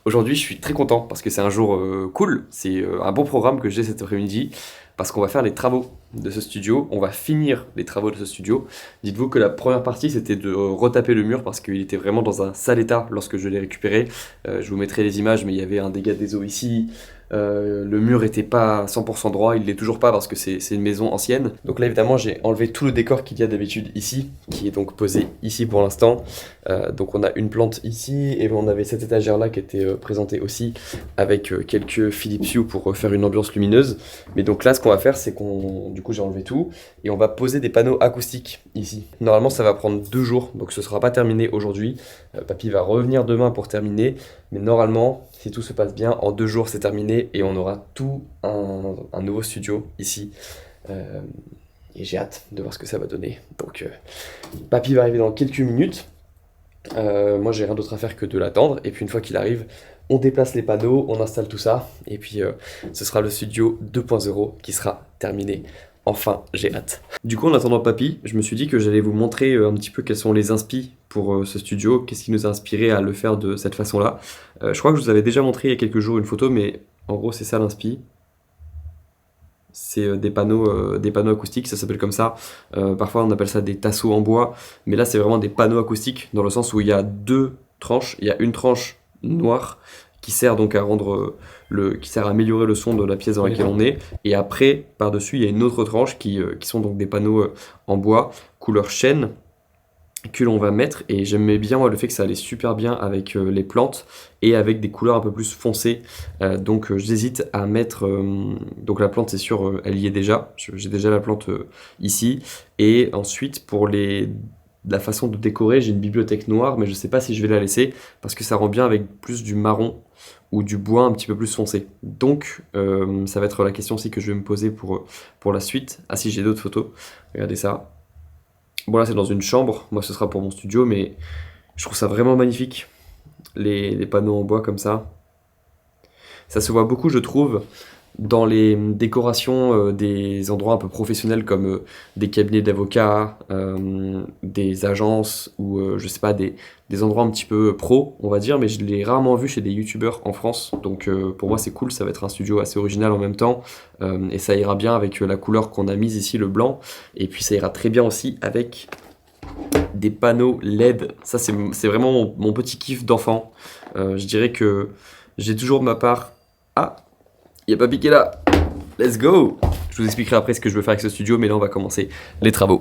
Aujourd'hui, je suis très content parce que c'est un jour cool. C'est un bon programme que j'ai cet après-midi parce qu'on va faire les travaux de ce studio. On va finir les travaux de ce studio. Dites-vous que la première partie, c'était de retaper le mur parce qu'il était vraiment dans un sale état lorsque je l'ai récupéré. Je vous mettrai les images, mais il y avait un dégât des eaux ici. Le mur était pas 100% droit, il l'est toujours pas parce que c'est une maison ancienne. Donc là évidemment j'ai enlevé tout le décor qu'il y a d'habitude ici, qui est donc posé ici pour l'instant. Donc on a une plante ici et on avait cette étagère là qui était présentée aussi avec quelques Philips Hue pour faire une ambiance lumineuse. Mais donc là ce qu'on va faire c'est du coup j'ai enlevé tout et on va poser des panneaux acoustiques ici. Normalement ça va prendre 2 jours, donc ce sera pas terminé aujourd'hui. Papy va revenir demain pour terminer, mais normalement si tout se passe bien, en 2 jours c'est terminé et on aura tout un nouveau studio ici. Et j'ai hâte de voir ce que ça va donner. Donc Papy va arriver dans quelques minutes. Moi j'ai rien d'autre à faire que de l'attendre. Et puis une fois qu'il arrive, on déplace les panneaux, on installe tout ça. Et puis ce sera le studio 2.0 qui sera terminé. Enfin, j'ai hâte. Du coup, en attendant Papy, je me suis dit que j'allais vous montrer un petit peu quels sont les inspi pour ce studio, qu'est-ce qui nous a inspiré à le faire de cette façon-là. Je crois que je vous avais déjà montré il y a quelques jours une photo, mais en gros, c'est ça l'inspi. C'est des panneaux acoustiques, ça s'appelle comme ça. Parfois, on appelle ça des tasseaux en bois, mais là, c'est vraiment des panneaux acoustiques dans le sens où il y a 2 tranches. Il y a une tranche noire qui sert donc à qui sert à améliorer le son de la pièce dans laquelle on est. Et après, par-dessus, il y a une autre tranche qui sont donc des panneaux en bois, couleur chêne, que l'on va mettre. Et j'aimais bien moi, le fait que ça allait super bien avec les plantes et avec des couleurs un peu plus foncées. Donc j'hésite à mettre... donc la plante, c'est sûr, elle y est déjà. J'ai déjà la plante ici. Et ensuite, pour la façon de décorer, j'ai une bibliothèque noire, mais je sais pas si je vais la laisser parce que ça rend bien avec plus du marron ou du bois un petit peu plus foncé. Donc ça va être la question aussi que je vais me poser pour la suite. Ah si, j'ai d'autres photos. Regardez ça. Bon là c'est dans une chambre, moi ce sera pour mon studio, mais je trouve ça vraiment magnifique. Les panneaux en bois comme ça. Ça se voit beaucoup je trouve dans les décorations des endroits un peu professionnels comme des cabinets d'avocats, des agences ou je sais pas, des endroits un petit peu pro on va dire, mais je l'ai rarement vu chez des youtubeurs en France, donc pour moi c'est cool, ça va être un studio assez original en même temps, et ça ira bien avec la couleur qu'on a mise ici, le blanc, et puis ça ira très bien aussi avec des panneaux LED, ça c'est vraiment mon petit kiff d'enfant. Je dirais que j'ai toujours ma part... Ah, il n'y a pas piqué là. Let's go. Je vous expliquerai après ce que je veux faire avec ce studio, mais là on va commencer les travaux.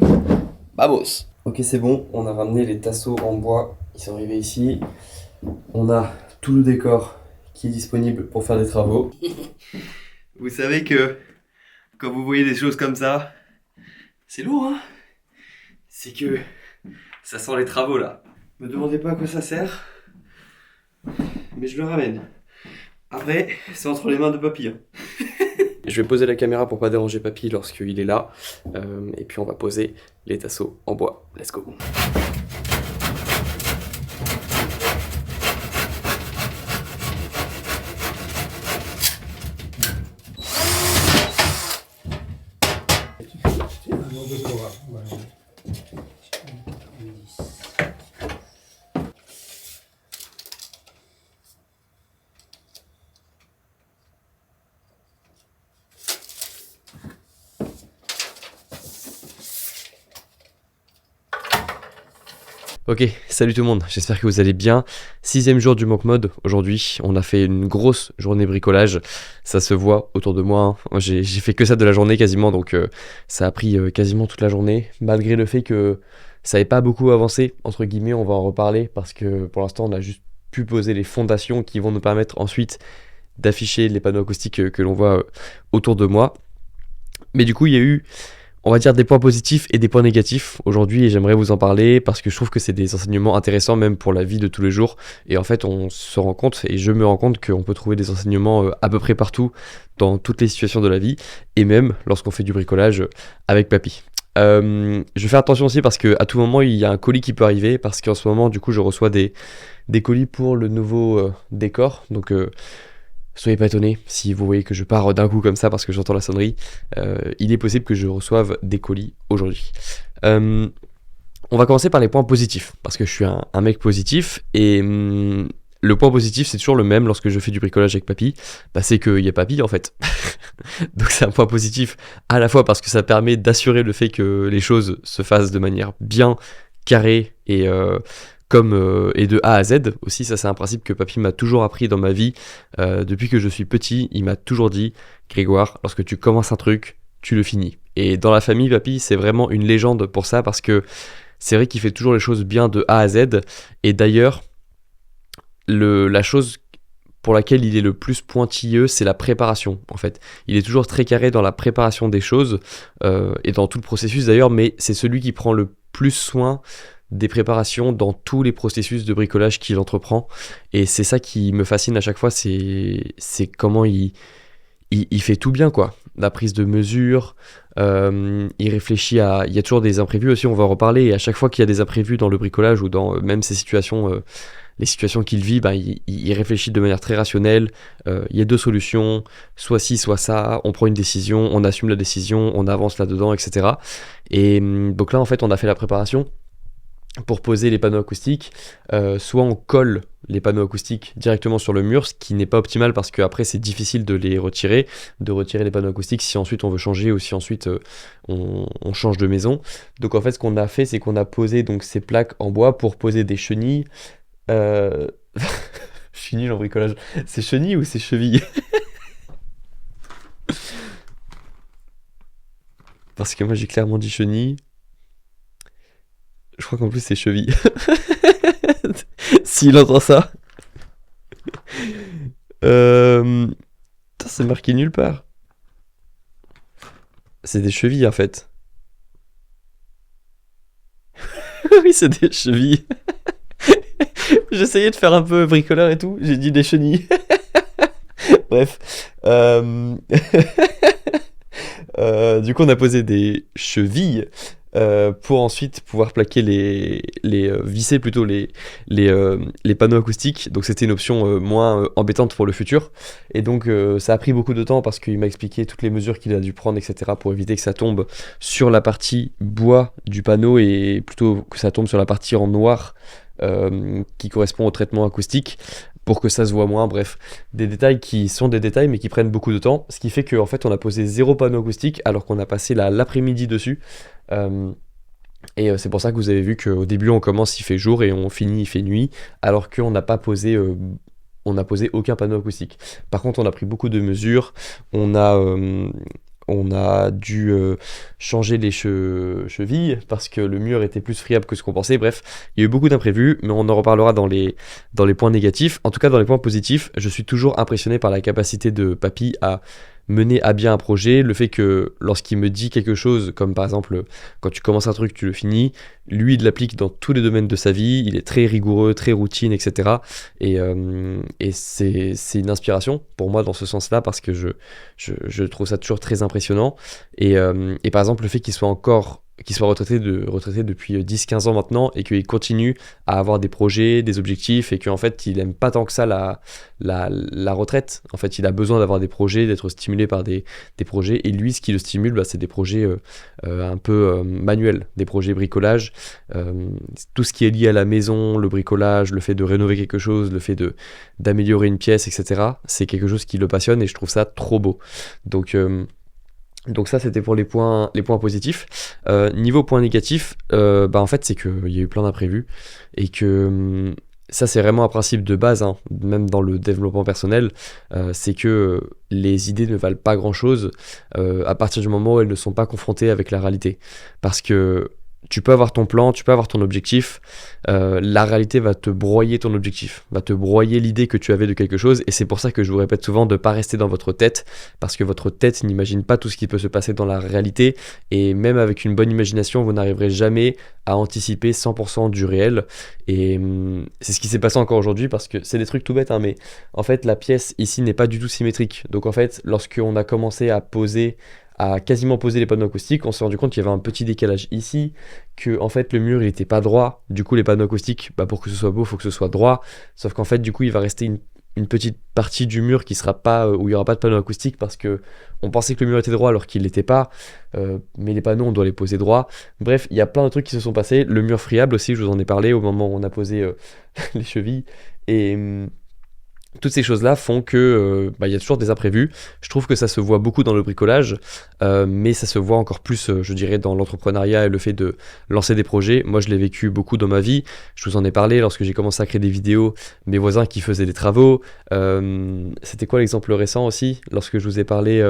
Vamos. Ok, c'est bon, on a ramené les tasseaux en bois, ils sont arrivés ici. On a tout le décor qui est disponible pour faire des travaux. Vous savez que quand vous voyez des choses comme ça, c'est lourd, hein? C'est que ça sent les travaux là. Me demandez pas à quoi ça sert, mais je le ramène. Après, c'est entre les mains de Papy. Je vais poser la caméra pour pas déranger Papy lorsqu'il est là. Et puis on va poser les tasseaux en bois. Let's go. Ok, salut tout le monde, j'espère que vous allez bien. 6e jour du Monk Mode, aujourd'hui on a fait une grosse journée bricolage, ça se voit autour de moi, hein. J'ai fait que ça de la journée quasiment, donc ça a pris quasiment toute la journée, malgré le fait que ça n'avait pas beaucoup avancé, entre guillemets, on va en reparler, parce que pour l'instant on a juste pu poser les fondations qui vont nous permettre ensuite d'afficher les panneaux acoustiques que l'on voit autour de moi. Mais du coup il y a eu... on va dire des points positifs et des points négatifs aujourd'hui et j'aimerais vous en parler parce que je trouve que c'est des enseignements intéressants même pour la vie de tous les jours et en fait on se rend compte et je me rends compte qu'on peut trouver des enseignements à peu près partout dans toutes les situations de la vie et même lorsqu'on fait du bricolage avec Papy. Je fais attention aussi parce qu'à tout moment il y a un colis qui peut arriver parce qu'en ce moment du coup je reçois des colis pour le nouveau décor, donc soyez pas étonnés si vous voyez que je pars d'un coup comme ça parce que j'entends la sonnerie. Il est possible que je reçoive des colis aujourd'hui. On va commencer par les points positifs parce que je suis un mec positif et le point positif, c'est toujours le même lorsque je fais du bricolage avec papy, bah, c'est qu'il y a papy en fait. Donc c'est un point positif à la fois parce que ça permet d'assurer le fait que les choses se fassent de manière bien carrée et et de A à Z. Aussi, ça c'est un principe que papy m'a toujours appris dans ma vie. Depuis que je suis petit, il m'a toujours dit, Grégoire, lorsque tu commences un truc, tu le finis. Et dans la famille, papy, c'est vraiment une légende pour ça parce que c'est vrai qu'il fait toujours les choses bien de A à Z. Et d'ailleurs, la chose pour laquelle il est le plus pointilleux, c'est la préparation, en fait. Il est toujours très carré dans la préparation des choses, et dans tout le processus d'ailleurs, mais c'est celui qui prend le plus soin des préparations dans tous les processus de bricolage qu'il entreprend. Et c'est ça qui me fascine à chaque fois, c'est comment il fait tout bien, quoi. La prise de mesure, il réfléchit à... Il y a toujours des imprévus aussi, on va en reparler, et à chaque fois qu'il y a des imprévus dans le bricolage ou dans même ces situations... les situations qu'il vit, bah, il réfléchit de manière très rationnelle. Il y a deux solutions, soit ci, soit ça. On prend une décision, on assume la décision, on avance là-dedans, etc. Et donc là, en fait, on a fait la préparation pour poser les panneaux acoustiques. Soit on colle les panneaux acoustiques directement sur le mur, ce qui n'est pas optimal parce qu'après c'est difficile de retirer les panneaux acoustiques si ensuite on veut changer ou si ensuite on change de maison. Donc en fait, ce qu'on a fait, c'est qu'on a posé donc ces plaques en bois pour poser des chenilles. Je suis nul en bricolage. C'est chenille ou c'est cheville? Parce que moi j'ai clairement dit chenille. Je crois qu'en plus c'est cheville. S'il entend ça. Putain, c'est marqué nulle part. C'est des chevilles en fait. Oui, c'est des chevilles. J'essayais de faire un peu bricoleur et tout. J'ai dit des chenilles. Bref. Du coup, on a posé des chevilles pour ensuite pouvoir plaquer visser plutôt les panneaux acoustiques. Donc c'était une option moins embêtante pour le futur. Et donc ça a pris beaucoup de temps parce qu'il m'a expliqué toutes les mesures qu'il a dû prendre, etc. pour éviter que ça tombe sur la partie bois du panneau et plutôt que ça tombe sur la partie en noir qui correspond au traitement acoustique pour que ça se voit moins. Bref, des détails qui sont des détails mais qui prennent beaucoup de temps, ce qui fait qu'en fait on a posé 0 panneau acoustique alors qu'on a passé l'après-midi dessus. C'est pour ça que vous avez vu qu'au début on commence, il fait jour et on finit, il fait nuit, alors qu'on n'a pas posé on a posé aucun panneau acoustique. Par contre, on a pris beaucoup de mesures, on a dû changer les chevilles parce que le mur était plus friable que ce qu'on pensait. Bref, il y a eu beaucoup d'imprévus, mais on en reparlera dans les points négatifs. En tout cas, dans les points positifs, je suis toujours impressionné par la capacité de papy à mener à bien un projet, le fait que lorsqu'il me dit quelque chose, comme par exemple quand tu commences un truc, tu le finis, lui il l'applique dans tous les domaines de sa vie, il est très rigoureux, très routine, etc. Et c'est une inspiration pour moi dans ce sens-là parce que je trouve ça toujours très impressionnant. Et par exemple le fait qu'il soit retraité depuis 10-15 ans maintenant et qu'il continue à avoir des projets, des objectifs et qu'en fait il aime pas tant que ça la retraite. En fait il a besoin d'avoir des projets, d'être stimulé par des projets et lui ce qui le stimule bah, c'est des projets un peu manuels, des projets bricolage, tout ce qui est lié à la maison, le bricolage, le fait de rénover quelque chose, le fait d'améliorer une pièce, etc. C'est quelque chose qui le passionne et je trouve ça trop beau. Donc ça c'était pour les points positifs. Niveau point négatif, bah en fait c'est qu'il y a eu plein d'imprévus et que ça c'est vraiment un principe de base, hein, même dans le développement personnel, c'est que les idées ne valent pas grand chose à partir du moment où elles ne sont pas confrontées avec la réalité. Parce que tu peux avoir ton plan, tu peux avoir ton objectif, la réalité va te broyer ton objectif, va te broyer l'idée que tu avais de quelque chose, et c'est pour ça que je vous répète souvent de ne pas rester dans votre tête, parce que votre tête n'imagine pas tout ce qui peut se passer dans la réalité, et même avec une bonne imagination, vous n'arriverez jamais à anticiper 100% du réel, et c'est ce qui s'est passé encore aujourd'hui, parce que c'est des trucs tout bêtes, hein, mais en fait la pièce ici n'est pas du tout symétrique, donc en fait lorsqu'on a commencé à quasiment poser les panneaux acoustiques, on s'est rendu compte qu'il y avait un petit décalage ici, que en fait le mur il était pas droit, du coup les panneaux acoustiques, bah, pour que ce soit beau, il faut que ce soit droit, sauf qu'en fait du coup il va rester une petite partie du mur qui sera pas, où il y aura pas de panneaux acoustiques parce que on pensait que le mur était droit alors qu'il l'était pas, mais les panneaux on doit les poser droit. Bref, il y a plein de trucs qui se sont passés, le mur friable aussi, je vous en ai parlé au moment où on a posé les chevilles, et Toutes ces choses-là font que y a toujours des imprévus. Je trouve que ça se voit beaucoup dans le bricolage, mais ça se voit encore plus, je dirais, dans l'entrepreneuriat et le fait de lancer des projets. Moi, je l'ai vécu beaucoup dans ma vie. Je vous en ai parlé lorsque j'ai commencé à créer des vidéos, mes voisins qui faisaient des travaux. C'était quoi l'exemple récent aussi? Lorsque je vous ai parlé...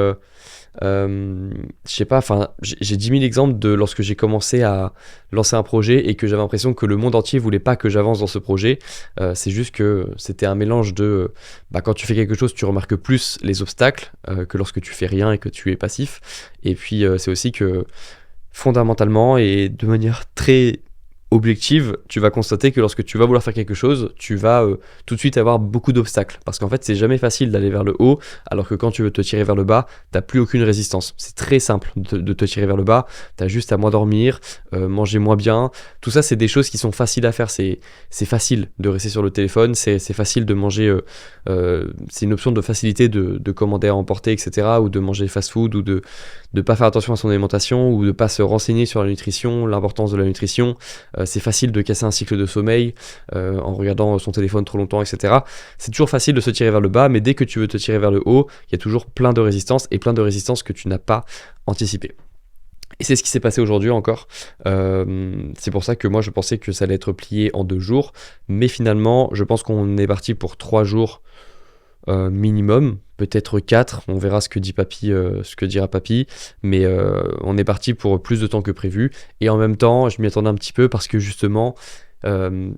je sais pas, enfin, j'ai 10 000 exemples de lorsque j'ai commencé à lancer un projet et que j'avais l'impression que le monde entier voulait pas que j'avance dans ce projet. C'est juste que c'était un mélange de, quand tu fais quelque chose, tu remarques plus les obstacles que lorsque tu fais rien et que tu es passif. Et puis c'est aussi que fondamentalement et de manière très objective, tu vas constater que lorsque tu vas vouloir faire quelque chose, tu vas tout de suite avoir beaucoup d'obstacles. Parce qu'en fait, c'est jamais facile d'aller vers le haut, alors que quand tu veux te tirer vers le bas, t'as plus aucune résistance. C'est très simple de te tirer vers le bas, t'as juste à moins dormir, manger moins bien. Tout ça, c'est des choses qui sont faciles à faire. C'est facile de rester sur le téléphone, c'est facile de manger, c'est une option de facilité de commander à emporter, etc. Ou de manger fast-food, ou de pas faire attention à son alimentation, ou de pas se renseigner sur la nutrition, l'importance de la nutrition. C'est facile de casser un cycle de sommeil en regardant son téléphone trop longtemps, etc. C'est toujours facile de se tirer vers le bas, mais dès que tu veux te tirer vers le haut, il y a toujours plein de résistances, et plein de résistances que tu n'as pas anticipées. Et c'est ce qui s'est passé aujourd'hui encore. C'est pour ça que moi je pensais que ça allait être plié en 2 jours, mais finalement je pense qu'on est parti pour 3 jours minimum, peut-être 4, on verra ce que dira papy, mais on est parti pour plus de temps que prévu, et en même temps je m'y attendais un petit peu parce que justement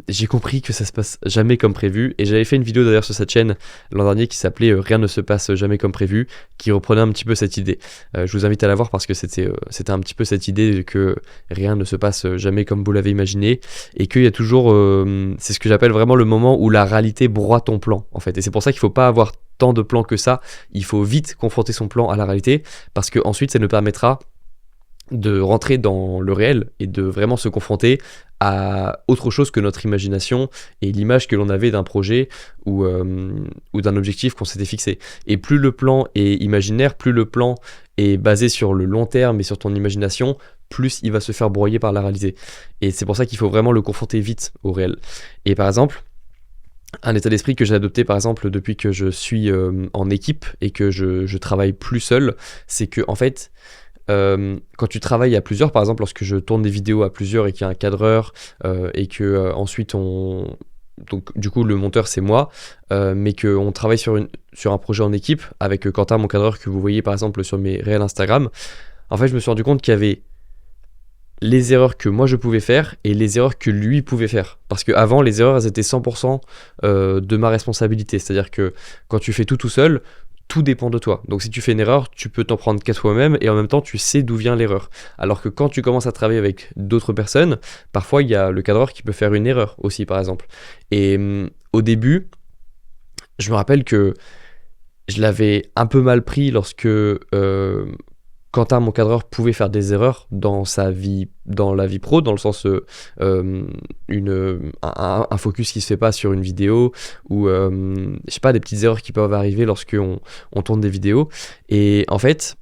j'ai compris que ça se passe jamais comme prévu, et j'avais fait une vidéo d'ailleurs sur cette chaîne l'an dernier qui s'appelait Rien ne se passe jamais comme prévu, qui reprenait un petit peu cette idée. Je vous invite à la voir parce que c'était un petit peu cette idée que rien ne se passe jamais comme vous l'avez imaginé, et qu'il y a toujours, c'est ce que j'appelle vraiment le moment où la réalité broie ton plan en fait, et c'est pour ça qu'il faut pas avoir tant de plans que ça, il faut vite confronter son plan à la réalité, parce que ensuite ça nous permettra de rentrer dans le réel et de vraiment se confronter à autre chose que notre imagination et l'image que l'on avait d'un projet ou d'un objectif qu'on s'était fixé. Et plus le plan est imaginaire, plus le plan est basé sur le long terme et sur ton imagination, plus il va se faire broyer par la réalité. Et c'est pour ça qu'il faut vraiment le confronter vite au réel. Et par exemple, un état d'esprit que j'ai adopté par exemple depuis que je suis en équipe et que je travaille plus seul, c'est que en fait, quand tu travailles à plusieurs, par exemple lorsque je tourne des vidéos à plusieurs et qu'il y a un cadreur et que ensuite donc du coup le monteur c'est moi, mais qu'on travaille sur un projet en équipe avec Quentin, mon cadreur, que vous voyez par exemple sur mes réels Instagram, en fait je me suis rendu compte qu'il y avait les erreurs que moi je pouvais faire et les erreurs que lui pouvait faire. Parce qu'avant, les erreurs elles étaient 100% de ma responsabilité. C'est-à-dire que quand tu fais tout seul, tout dépend de toi. Donc si tu fais une erreur, tu peux t'en prendre qu'à toi-même et en même temps tu sais d'où vient l'erreur. Alors que quand tu commences à travailler avec d'autres personnes, parfois il y a le cadreur qui peut faire une erreur aussi par exemple. Et au début, je me rappelle que je l'avais un peu mal pris lorsque Quentin, mon cadreur, pouvait faire des erreurs dans sa vie, dans la vie pro, dans le sens un focus qui se fait pas sur une vidéo, ou je sais pas, des petites erreurs qui peuvent arriver lorsqu'on tourne des vidéos. Et en fait,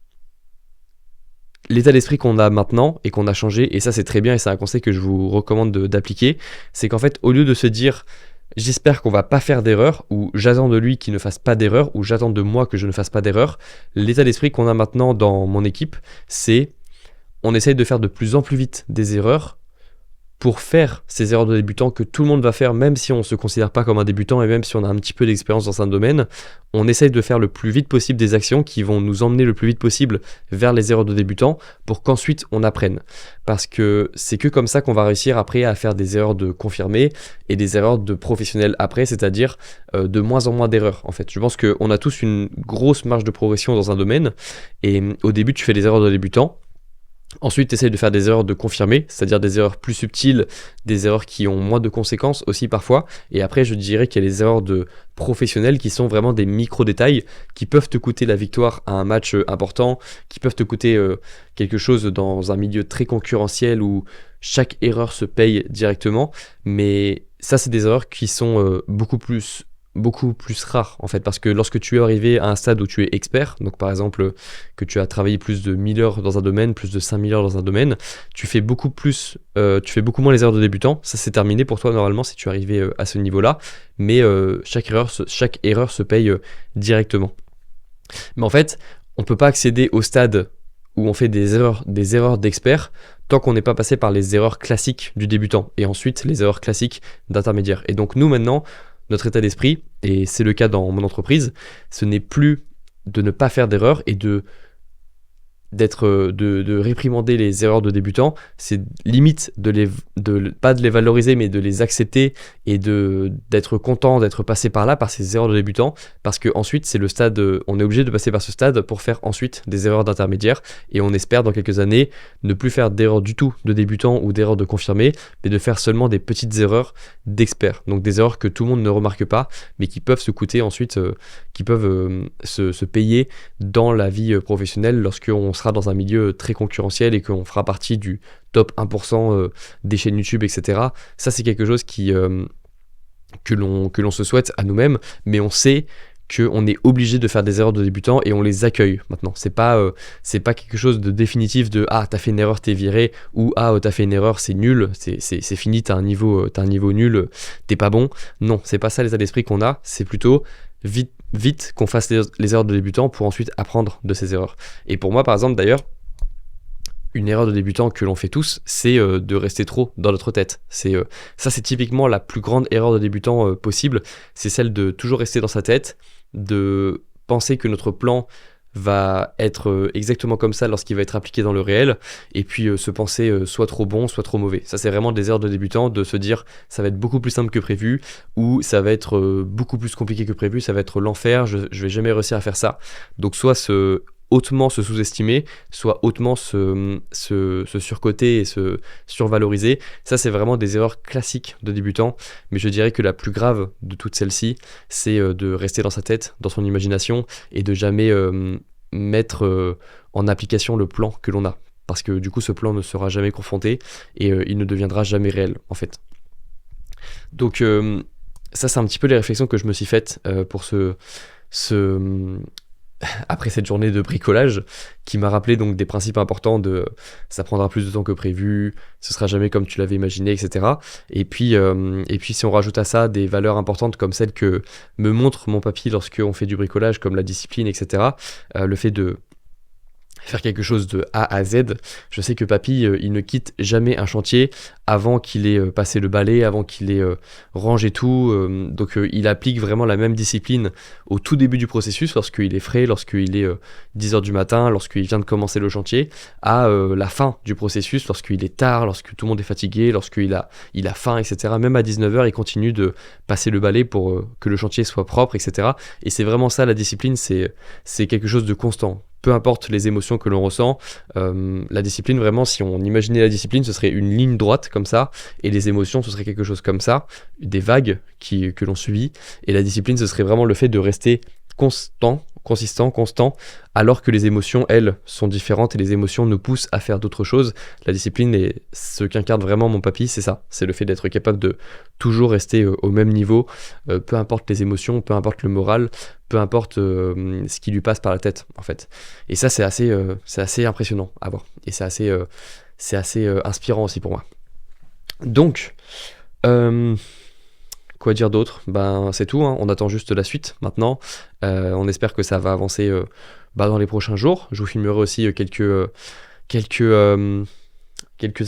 l'état d'esprit qu'on a maintenant et qu'on a changé, et ça c'est très bien et c'est un conseil que je vous recommande d'appliquer, c'est qu'en fait, au lieu de se dire j'espère qu'on va pas faire d'erreur, ou j'attends de lui qu'il ne fasse pas d'erreur, ou j'attends de moi que je ne fasse pas d'erreur, l'état d'esprit qu'on a maintenant dans mon équipe, c'est on essaye de faire de plus en plus vite des erreurs pour faire ces erreurs de débutant que tout le monde va faire, même si on ne se considère pas comme un débutant et même si on a un petit peu d'expérience dans un domaine. On essaye de faire le plus vite possible des actions qui vont nous emmener le plus vite possible vers les erreurs de débutant pour qu'ensuite on apprenne. Parce que c'est que comme ça qu'on va réussir après à faire des erreurs de confirmés et des erreurs de professionnels après, c'est-à-dire de moins en moins d'erreurs en fait. Je pense qu'on a tous une grosse marge de progression dans un domaine, et au début tu fais des erreurs de débutant. Ensuite, tu essayes de faire des erreurs de confirmer, c'est-à-dire des erreurs plus subtiles, des erreurs qui ont moins de conséquences aussi parfois. Et après, je dirais qu'il y a les erreurs de professionnels qui sont vraiment des micro-détails qui peuvent te coûter la victoire à un match important, qui peuvent te coûter quelque chose dans un milieu très concurrentiel où chaque erreur se paye directement. Mais ça, c'est des erreurs qui sont beaucoup plus beaucoup plus rares en fait, parce que lorsque tu es arrivé à un stade où tu es expert, donc par exemple que tu as travaillé plus de 1000 heures dans un domaine, plus de 5000 heures dans un domaine, tu fais beaucoup moins les erreurs de débutant. Ça c'est terminé pour toi normalement si tu es arrivé à ce niveau-là, mais chaque erreur se paye directement. Mais en fait, on peut pas accéder au stade où on fait des erreurs d'expert tant qu'on n'est pas passé par les erreurs classiques du débutant et ensuite les erreurs classiques d'intermédiaire. Et donc nous maintenant, notre état d'esprit, et c'est le cas dans mon entreprise, ce n'est plus de ne pas faire d'erreurs et de réprimander les erreurs de débutants, c'est limite pas de les valoriser mais de les accepter et d'être content d'être passé par là, par ces erreurs de débutants, parce que ensuite c'est le stade, on est obligé de passer par ce stade pour faire ensuite des erreurs d'intermédiaire, et on espère dans quelques années ne plus faire d'erreurs du tout de débutants ou d'erreurs de confirmés, mais de faire seulement des petites erreurs d'experts, donc des erreurs que tout le monde ne remarque pas mais qui peuvent se coûter ensuite, qui peuvent se payer dans la vie professionnelle lorsqu'on sera dans un milieu très concurrentiel et qu'on fera partie du top 1% des chaînes YouTube, etc. Ça, c'est quelque chose que l'on se souhaite à nous-mêmes, mais on sait qu'on est obligé de faire des erreurs de débutants et on les accueille maintenant. C'est pas quelque chose de définitif de ah t'as fait une erreur t'es viré, ou ah t'as fait une erreur c'est nul, c'est fini, t'as un niveau nul, t'es pas bon. Non, c'est pas ça l'état d'esprit qu'on a, c'est plutôt vite qu'on fasse les erreurs de débutants pour ensuite apprendre de ces erreurs. Et pour moi par exemple d'ailleurs, une erreur de débutant que l'on fait tous, c'est de rester trop dans notre tête. Ça c'est typiquement la plus grande erreur de débutant possible, c'est celle de toujours rester dans sa tête, de penser que notre plan va être exactement comme ça lorsqu'il va être appliqué dans le réel, et puis se penser soit trop bon, soit trop mauvais. Ça c'est vraiment des erreurs de débutant, de se dire ça va être beaucoup plus simple que prévu, ou ça va être beaucoup plus compliqué que prévu, ça va être l'enfer, je vais jamais réussir à faire ça. Donc soit hautement se sous-estimer, soit hautement se surcoter et se survaloriser. Ça c'est vraiment des erreurs classiques de débutants, mais je dirais que la plus grave de toutes celles-ci, c'est de rester dans sa tête, dans son imagination, et de jamais mettre en application le plan que l'on a, parce que du coup ce plan ne sera jamais confronté et il ne deviendra jamais réel en fait. Donc ça c'est un petit peu les réflexions que je me suis faites pour après cette journée de bricolage, qui m'a rappelé donc des principes importants de ça prendra plus de temps que prévu, ce sera jamais comme tu l'avais imaginé, etc. Et puis si on rajoute à ça des valeurs importantes comme celles que me montre mon papy lorsqu'on fait du bricolage, comme la discipline, etc. Le fait de faire quelque chose de A à Z. Je sais que papy, il ne quitte jamais un chantier avant qu'il ait passé le balai, avant qu'il ait rangé tout. Donc il applique vraiment la même discipline au tout début du processus, lorsqu'il est frais, lorsqu'il est 10h du matin, lorsqu'il vient de commencer le chantier, à la fin du processus, lorsqu'il est tard, lorsque tout le monde est fatigué, lorsqu'il a faim, etc. Même à 19h, il continue de passer le balai pour que le chantier soit propre, etc. Et c'est vraiment ça la discipline, c'est quelque chose de constant. Peu importe les émotions que l'on ressent, la discipline, vraiment, si on imaginait la discipline, ce serait une ligne droite comme ça, et les émotions, ce serait quelque chose comme ça, des vagues que l'on subit, et la discipline, ce serait vraiment le fait de rester constant, alors que les émotions, elles, sont différentes, et les émotions nous poussent à faire d'autres choses. La discipline, et ce qu'incarne vraiment mon papy, c'est ça, c'est le fait d'être capable de toujours rester au même niveau, peu importe les émotions, peu importe le moral, peu importe ce qui lui passe par la tête, en fait. Et ça, c'est assez impressionnant à voir, et c'est assez inspirant aussi pour moi. Donc, quoi dire d'autre ? Ben c'est tout, hein. On attend juste la suite maintenant. On espère que ça va avancer dans les prochains jours. Je vous filmerai aussi quelques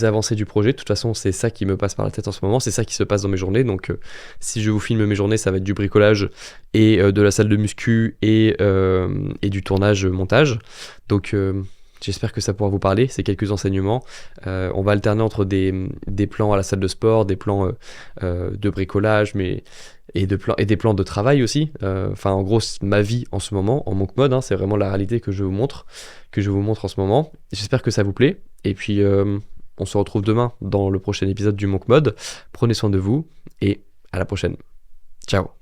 avancées du projet. De toute façon, c'est ça qui me passe par la tête en ce moment, c'est ça qui se passe dans mes journées. Donc si je vous filme mes journées, ça va être du bricolage et de la salle de muscu et du tournage montage. Donc j'espère que ça pourra vous parler, ces quelques enseignements. On va alterner entre des plans à la salle de sport, des plans de bricolage, et des plans de travail aussi. Enfin, en gros, ma vie en ce moment, en monk mode, hein, c'est vraiment la réalité que je vous montre en ce moment. J'espère que ça vous plaît. Et puis, on se retrouve demain dans le prochain épisode du monk mode. Prenez soin de vous et à la prochaine. Ciao.